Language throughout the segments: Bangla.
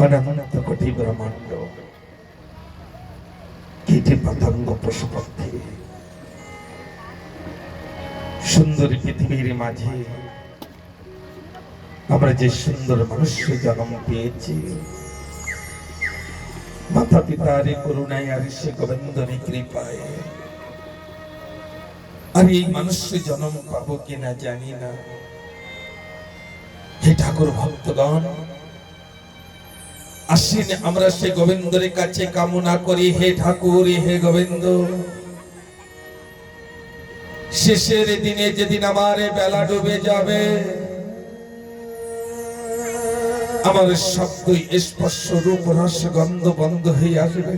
অনন্ত কোটি ব্রহ্মাণ্ড, কীট পতঙ্গ পশু পক্ষী, সুন্দরী পৃথিবীর মাঝে আমরা যে সুন্দর মনুষ্য জন্ম পেয়েছি, মাতা পিতার করুণায় আর সে গোবিন্দর কৃপায়। আর এই মনুষ্য জন্ম পাবো কিনা জানি না। হে ঠাকুর ভক্তগণ, আসেন আমরা সে গোবিন্দর কাছে কামনা করি। হে ঠাকুর, হে গোবিন্দ, শেষের দিনে যেদিন আমার বেলা ডুবে যাবে, আমার শব্দ স্পর্শ রূপ রস গন্ধ বন্ধ হয়ে আসবে।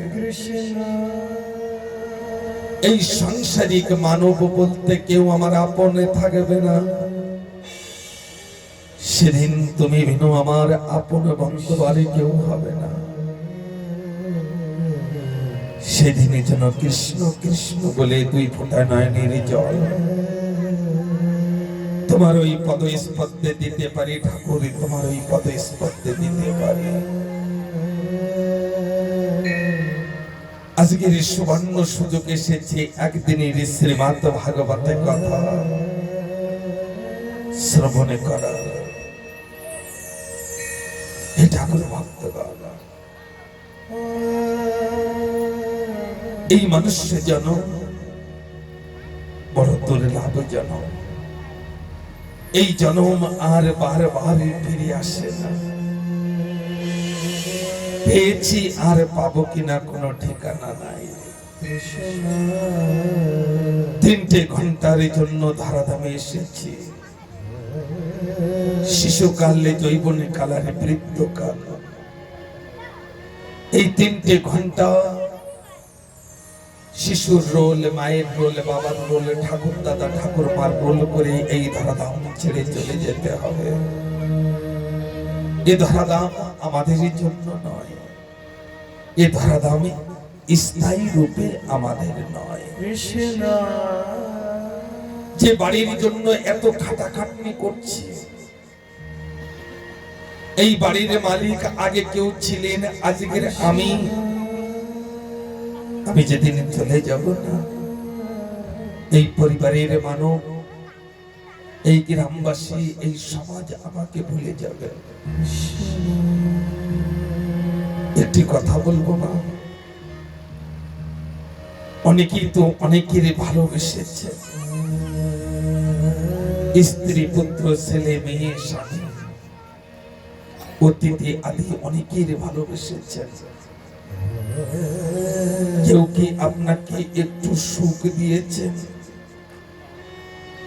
এই সাংসারিক মানব বলতে কেউ আমার আপনে থাকবে না। সেদিন তুমি বিনু আমার আপন বন্ধু বাড়ি কেউ হবে না। সেদিনই যেন কৃষ্ণ কৃষ্ণ বলে দুই ফোঁটা নয়নের জল তোমার ওই পদ স্পর্শে দিতে পারি। ঠাকুর, তোমার ওই পদ স্পর্শে দিতে পারি। আজকের সুবর্ণ সুযোগ এসেছে একদিনের শ্রীমদ্ ভাগবতের কথা শ্রবণ করা। হে ঠাকুর ভক্তগণ, এই মনুষ্য জনম বড় দুর্লভ জনম। এই জনম আর বারবার ফিরে আসে না। পেয়েছি আর পাবো কিনা কোনো ঠিকানা নাই। 3টে ঘন্টার জন্য ধরাধামে এসেছি। শিশুকালে যৌবনে কালারে বৃদ্ধকাল, এই 3টে ঘন্টা শিশুর রোল, মায়ের রোল, বাবার রোল, ঠাকুর দাদা ঠাকুর মার রোল করে এই ধরাধাম ছেড়ে চলে যেতে হবে। এ ধরাধাম আমাদের জন্য নয়, এ ধরাধাম স্থায়ী রূপে আমাদের নয়। যে বাড়ির জন্য এত খাটাখাটনি করছি, এই বাড়ির মালিক আগে কেউ ছিলেন, আজকের আমি যেদিন চলে যাব না, এই পরিবারের মানব, এই গ্রামবাসী, এই সমাজ আমাকে ভুলে যাবে। একটি কথা বলবো না, অনেকেই তো অনেকের ভালোবেসেছে, স্ত্রী পুত্র ছেলে মেয়ে স্বামী অতিথি আদি অনেকের ভালোবেসেছেন। কেউ কি আপনাকে একটু সুখ দিয়েছেন?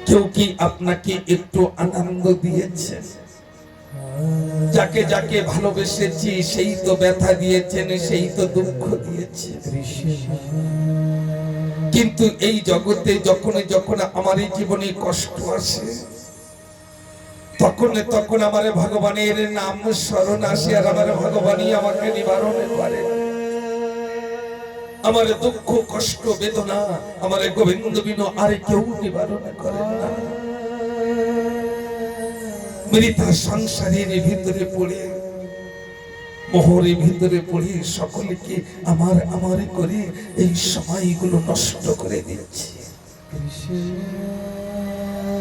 কেউ কি আপনাকে একটু আনন্দ দিয়েছেন? যাকে যাকে ভালোবেসেছি সেই তো ব্যথা দিয়েছেন, সেই তো দুঃখ দিয়েছে। কিন্তু এই জগতে যখন যখন আমার এই জীবনে কষ্ট আসে, তখন তখন আমার ভগবানের নাম স্মরণ আসে, আর আমার ভগবানই আমাকে নিবারণ করে। আমার দুঃখ কষ্ট বেদনা আমার গোবিন্দ বিনু আর কেউ নিবারণ করেন না। মৃতা সংসারের ভিতরে পড়ে, মোহরের ভিতরে পড়ে সকলকে আমার আমার করে এই সময়গুলো নষ্ট করে দিচ্ছি।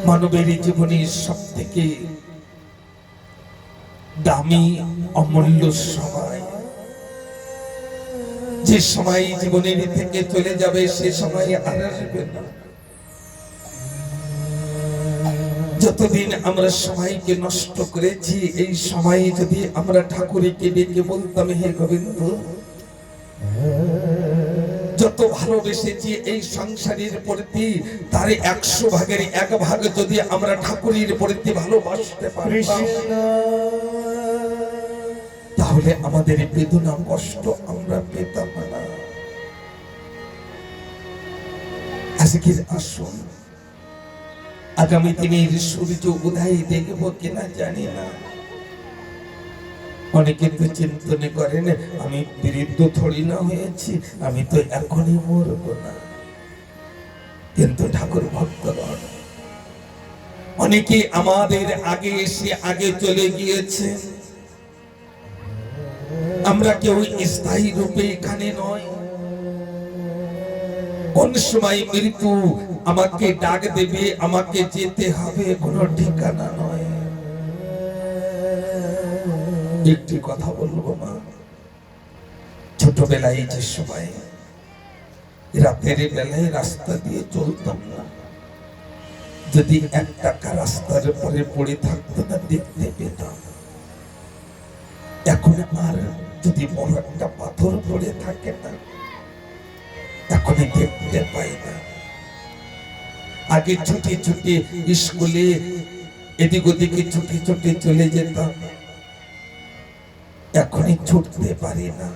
মানবের জীবনের সব থেকে দামি অমূল্য সময়, যে সময় জীবনের থেকে চলে যাবে সে সময় আর আসবে না। যতদিন আমরা সময়কে নষ্ট করেছি, এই সময়ে যদি আমরা ঠাকুরকে ডেকে বলতাম, হে গোবিন্দ, যত ভালোবেসেছি এই সংসারের প্রতি, তার 100 ভাগের 1 ভাগ যদি আমরা ঠাকুরের প্রতি ভালোবাসতে পারতাম, তাহলে আমাদের বেদনা কষ্ট আমরা পেতাম না। আজকের আসুন, আগামী দিনের সূর্য উদয় দেখবো কিনা জানি না। অনেকে তো চিন্তনে করেন, আমি বৃদ্ধ থরি না হয়েছি, আমি তো এখনই মরব না। কিন্তু ঠাকুর ভক্তগণ, অনেকে আমাদের আগে এসে আগে চলে গিয়েছে। আমরা কেউ স্থায়ী রূপে এখানে নয়। কোন সময় মৃত্যু আমাকে ডাক দেবে, আমাকে যেতে হবে, কোনো ঠিকানা নয়। একটি কথা বলবো মা, ছোটবেলায় যে সময় রাতের বেলায় রাস্তা দিয়ে চলতাম না, যদি 1 টাকা রাস্তার পরে পড়ে থাকতো না দেখতে পেতাম। এখন আর যদি বড় একটা পাথর পড়ে থাকে না, এখনই দেখতে পাই না। আগে ছুটি ছুটি স্কুলে এদিক ওদিকে ছুটি ছুটি চলে যেতাম, এখনই ছুটতে পারি না।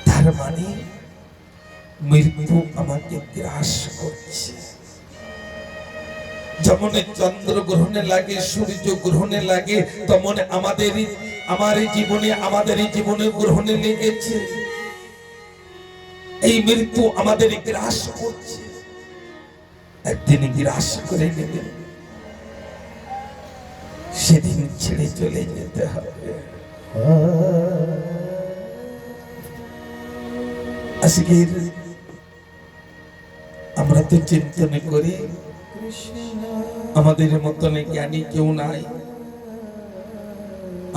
তার মানে মৃত্যু আমাকে গ্রাস করছে। যেমন চন্দ্র গ্রহণে লাগে, সূর্য গ্রহণে লাগে, তেমন আমার জীবনে গ্রহণে লেগেছে। এই মৃত্যু আমাদের গ্রাস করছে, একদিন গ্রাস করে নেবে, সেদিন ছেড়ে চলে যেতে হবে। আজকে আমরা তো চিন্তন করি আমাদের মতন জ্ঞানী কেউ নাই,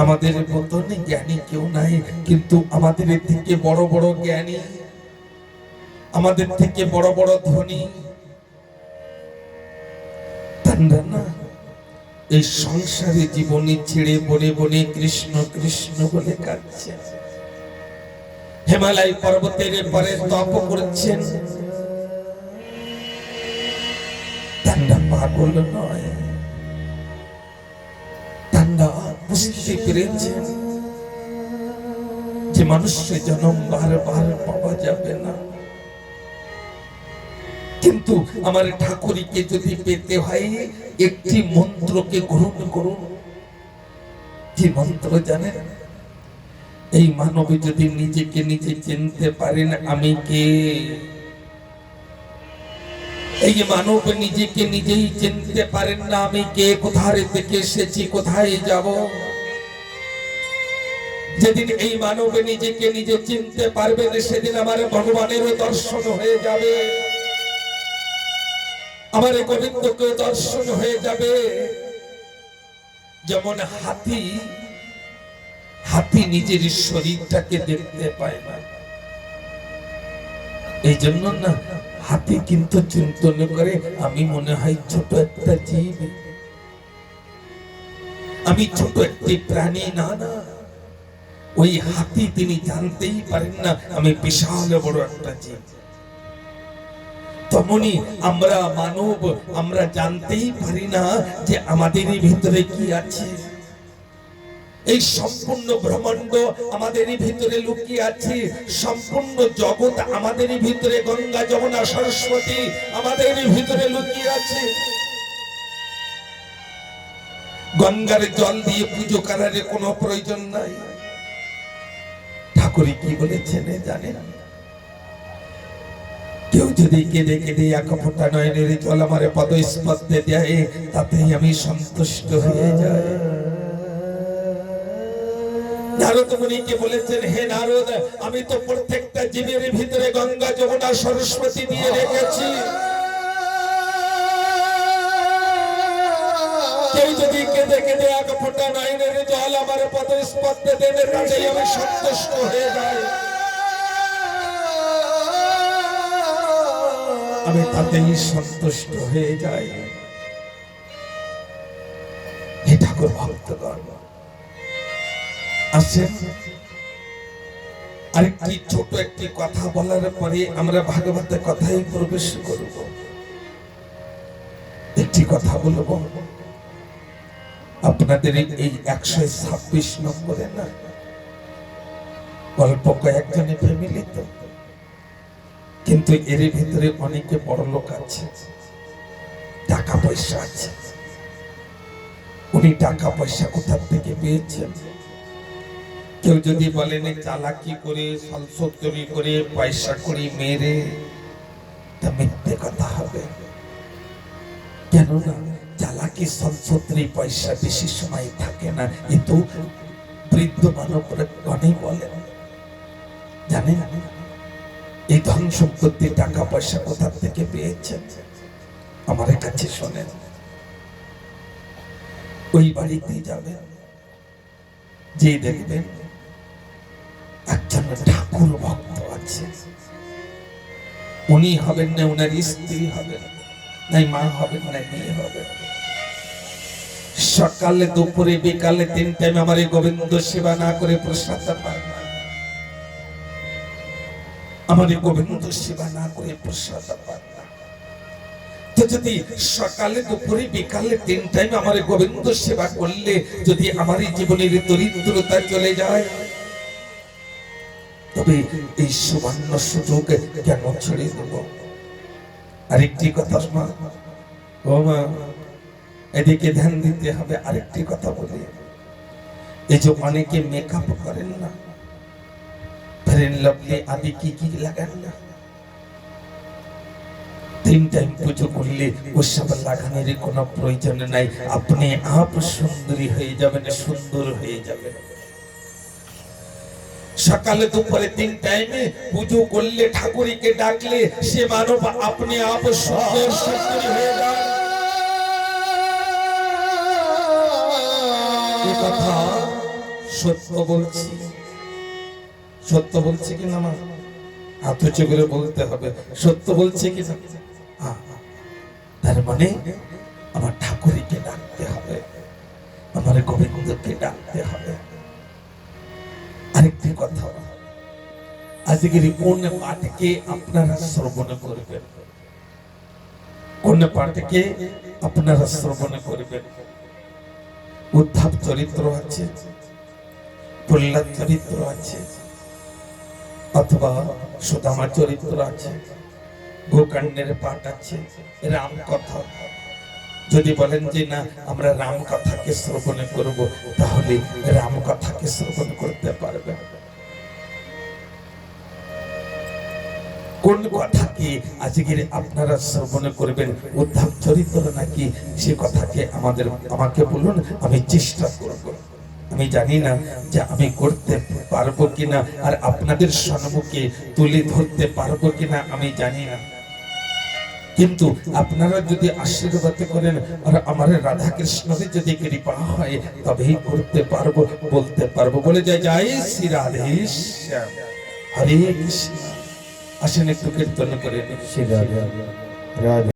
আমাদের মতন জ্ঞানী কেউ নাই, কিন্তু আমাদের থেকে বড় বড় জ্ঞানী, আমাদের থেকে বড় বড় ধনী, তারা না এই সংসারে জীবনে ছেড়ে বনে বনে কৃষ্ণ কৃষ্ণ বলে কাঁদছেন। হিমালয় পর্বতের পরে তপ করছেন। তারা পাগল নয়, তারা বুঝতে পেরেছেন যে মানুষের জন্ম বারবার পাওয়া যাবে না, কিন্তু আমার ঠাকুরকে যদি পেতে হয় একটি মন্ত্রকে গ্রহণ করুন। কি মন্ত্র জানেন? এই মানব যদি নিজেকে নিজে চিনতে পারেন আমি কে, এই মানব নিজেকে নিজেই চিনতে পারেন না আমি কে, কোথায় থেকে এসেছি, কোথায় যাব। যেদিন এই মানব নিজেকে নিজে চিনতে পারবেন, সেদিন আমার ভগবানের দর্শন হয়ে যাবে, আমার গোবিন্দকে দর্শন হয়ে যাবে। যেমন হাতি নিজের শরীরটাকে দেখতে পায় না, এই জন্য না হাতি কিন্তু চিন্তন করে আমি মনে হয় ছোট একটা জীব, আমি ছোট একটি প্রাণী। না না, ওই হাতি তিনি জানতেই পারেন না আমি বিশাল বড় একটা জীব। তেমনি আমরা মানব, আমরা জানতেই পারি না যে আমাদের ভিতরে কি আছে। এই সম্পূর্ণ ব্রহ্মাণ্ড আমাদের ভিতরে লুকিয়ে আছে, সম্পূর্ণ জগৎ আমাদের ভিতরে, গঙ্গা যমুনা সরস্বতী আমাদের ভিতরে লুকিয়ে আছে। গঙ্গার জল দিয়ে পুজো করার কোনো প্রয়োজন নাই। ঠাকুর কি বলেছেন জানেন? কেউ যদি কেঁদে কেঁদে 1 ফোঁটা নয়নের জল আমার পদস্পর্শে দেয়, তাতেই আমি সন্তুষ্ট হয়ে যাই। নারদ মুনিকে বলেছেন, হে নারদ, আমি তো প্রত্যেকটা জীবের ভিতরে গঙ্গা যমুনা সরস্বতী দিয়ে রেখেছি, কেউ যদি কেঁদে কেঁদে 1 ফোঁটা নয়নের জল আমার পদস্পর্শে দেবে, তাতেই আমি সন্তুষ্ট হয়ে যাই, আমি তাতেই সন্তুষ্ট হয়ে যাই। হে ঠাকুর ভক্তগণ, আসেন আরেকটি ছোট একটি কথা বলার পরে আমরা ভাগবতের কথাই প্রবেশ করব। একটি কথা বলবো, আপনাদের এই 126 নম্বরে না অল্প কয়েকজনের ফ্যামিলি তো, কিন্তু এর ভিতরে অনেকে বড় লোক আছে, টাকা পয়সা আছে। উনি টাকা পয়সা কোথা থেকে পেয়েছেন? কেউ যদি বলেন চালাকি করে, সলসত্তরি করে, পয়সা করি মেরে, তা মিথ্যে কথা হবে। কেননা চালাকি সলসত্তরি পয়সা বেশি সময় থাকে না, কিন্তু বৃদ্ধ মানবরা অনেক বলেন, জানেন এই ধন সম্পত্তি টাকা পয়সা কোথা থেকে পেয়েছেন? আমার কাছে শোনেন, ওই বাড়িতে যাবেন, যে দেখবেন একজন ঠাকুর ভক্ত আছে, উনি হবেন না উনার স্ত্রী হবেন, নাই মা হবেন না মেয়ে হবেন। সকালে দুপুরে বিকালে 3 টাইম আমার এই গোবিন্দ সেবা না করে প্রসাদ পান না, আমার এই গোবিন্দ সেবা না করে প্রসাদ পান না। তো যদি সকালে দুপুরে বিকালে 3 টাইম আমার এই গোবিন্দ সেবা করলে যদি আমার এই জীবনের দরিদ্রতা চলে যায়, তবে এই সুবর্ণ সুযোগ কেন ছেড়ে দেব? আরেকটি কথা শোনা, ও মা এদিকে ধ্যান দিতে হবে। আরেকটি কথা বলি, এই যে অনেকে মেকআপ করেন না, ফেরেন লাভলি আদি কি কি লাগান না, 3 টাইম পুজো করলে ওসব লাগানোর কোনো প্রয়োজন নাই। আপনি আপ সুন্দরী হয়ে যাবেন, সুন্দর হয়ে যাবেন। সকালে দুপুরে 3 টাইমে পুজো করলে, ঠাকুরকে ডাকলে সে মানব আপনি আপ সুন্দর সুন্দরী হয়ে যান। এই কথা সত্য বলছি, সত্য বলছি কিনা আমার হাত উঁচু করে বলতে হবে, সত্য বলছে কিনা? তার মানে আমার ঠাকুরকে ডাকতে হবে, আমার গোবিন্দকে ডাকতে হবে। আরেকটি কথা, আজকের কোন পাঠকে আপনারা শ্রবণ করবেন? কোন পাঠকে আপনারা শ্রবণ করবেন? উদ্ধব চরিত্র আছে, প্রহ্লাদ চরিত্র আছে, অথবা সুদামা চরিত্র আছে, গোকাণ্ডের পাঠ আছে, রাম কথা। যদি বলেন যে না আমরা রাম কথাকে শ্রবণ করব, তাহলে রাম কথাকে শ্রবণ করতে পারবেন। কোন কথাকে আজকের আপনারা শ্রবণ করবেন? উদ্ধব চরিত্র নাকি সে কথাকে আমাকে বলুন, আমি চেষ্টা করব। আমি জানি না যে আমি করতে পারবো কিনা, আর আপনাদের সম্মুখে তুলে ধরতে পারবো কিনা আমি জানি না, কিন্তু আপনারা যদি আশীর্বাদ করেন আর আমার রাধা কৃষ্ণের যদি কৃপা হয়, তবেই করতে পারবো, বলতে পারবো। বলে যায় জয় শ্রী রাধে শ্যাম, হরে কৃষ্ণ। আসেন একটু কীর্তন করে শ্রী রাধে রাধে।